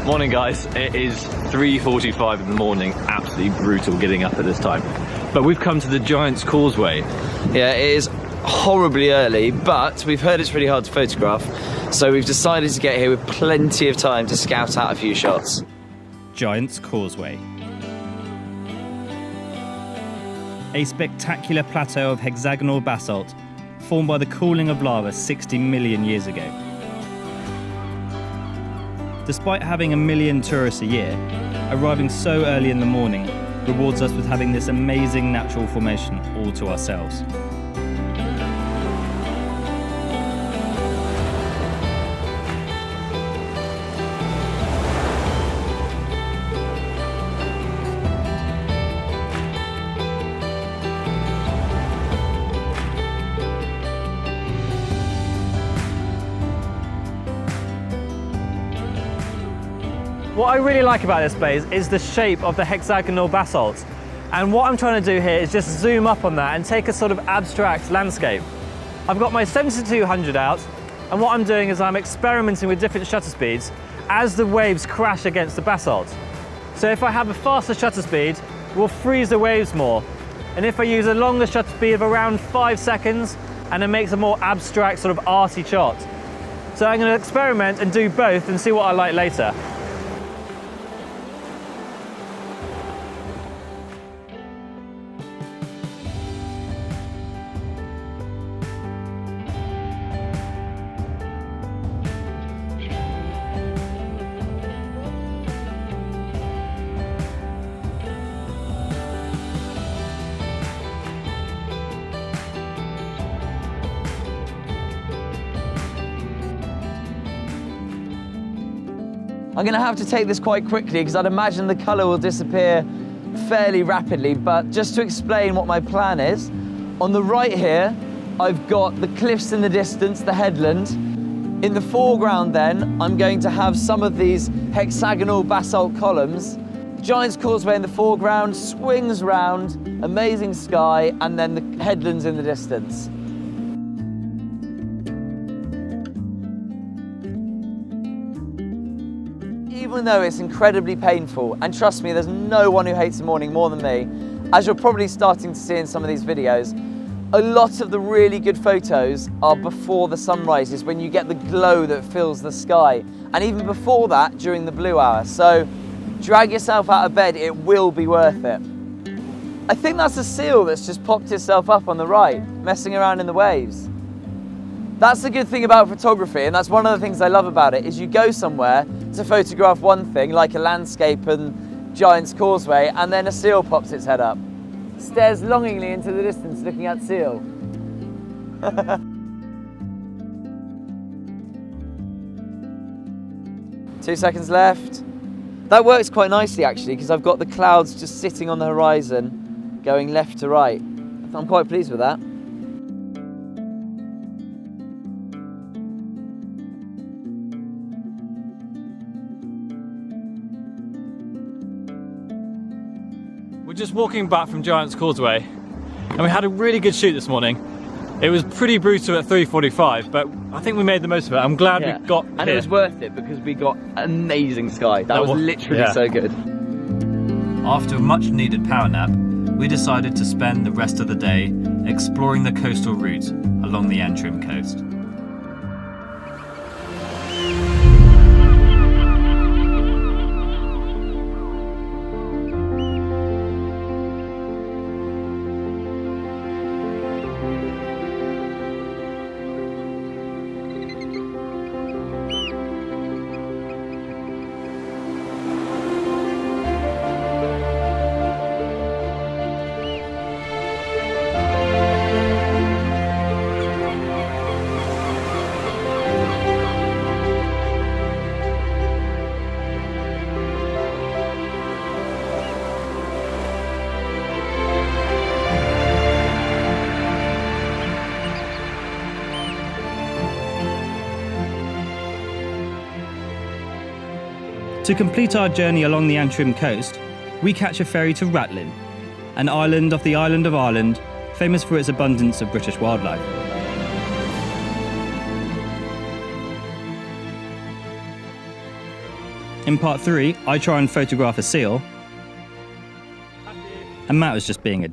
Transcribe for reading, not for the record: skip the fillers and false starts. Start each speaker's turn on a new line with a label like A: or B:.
A: Morning guys, it is 3:45 in the morning, absolutely brutal getting up at this time. But we've come to the Giant's Causeway. Yeah, it is horribly early, but we've heard it's really hard to photograph, so we've decided to get here with plenty of time to scout out a few shots.
B: Giant's Causeway. A spectacular plateau of hexagonal basalt formed by the cooling of lava 60 million years ago. Despite having 1 million tourists a year, arriving so early in the morning rewards us with having this amazing natural formation all to ourselves.
C: What I really like about this place is the shape of the hexagonal basalt. And what I'm trying to do here is just zoom up on that and take a sort of abstract landscape. I've got my 7200 out, and what I'm doing is I'm experimenting with different shutter speeds as the waves crash against the basalt. So if I have a faster shutter speed, we'll freeze the waves more. And if I use a longer shutter speed of around 5 seconds, and it makes a more abstract sort of arty shot. So I'm going to experiment and do both and see what I like later.
D: I'm going to have to take this quite quickly because I'd imagine the colour will disappear fairly rapidly, but just to explain what my plan is, on the right here I've got the cliffs in the distance, the headland. In the foreground then I'm going to have some of these hexagonal basalt columns. The Giant's Causeway in the foreground swings round, amazing sky, and then the headlands in the distance. Even though it's incredibly painful, and trust me, there's no one who hates the morning more than me, as you're probably starting to see in some of these videos, a lot of the really good photos are before the sun rises, when you get the glow that fills the sky, and even before that, during the blue hour. So drag yourself out of bed, it will be worth it. I think that's a seal that's just popped itself up on the right, messing around in the waves. That's the good thing about photography, and that's one of the things I love about it, is you go somewhere to photograph one thing, like a landscape and Giant's Causeway, and then a seal pops its head up. Stares longingly into the distance looking at seal. 2 seconds left. That works quite nicely actually, because I've got the clouds just sitting on the horizon, going left to right. I'm quite pleased with that.
C: We're just walking back from Giant's Causeway, and we had a really good shoot this morning. It was pretty brutal at 3:45, but I think we made the most of it. I'm glad we got
D: and
C: here.
D: It was worth it because we got amazing sky. That was literally so good.
B: After a much needed power nap, we decided to spend the rest of the day exploring the coastal route along the Antrim Coast. To complete our journey along the Antrim coast, we catch a ferry to Rathlin, an island off the island of Ireland, famous for its abundance of British wildlife. In part 3, I try and photograph a seal, and Matt was just being a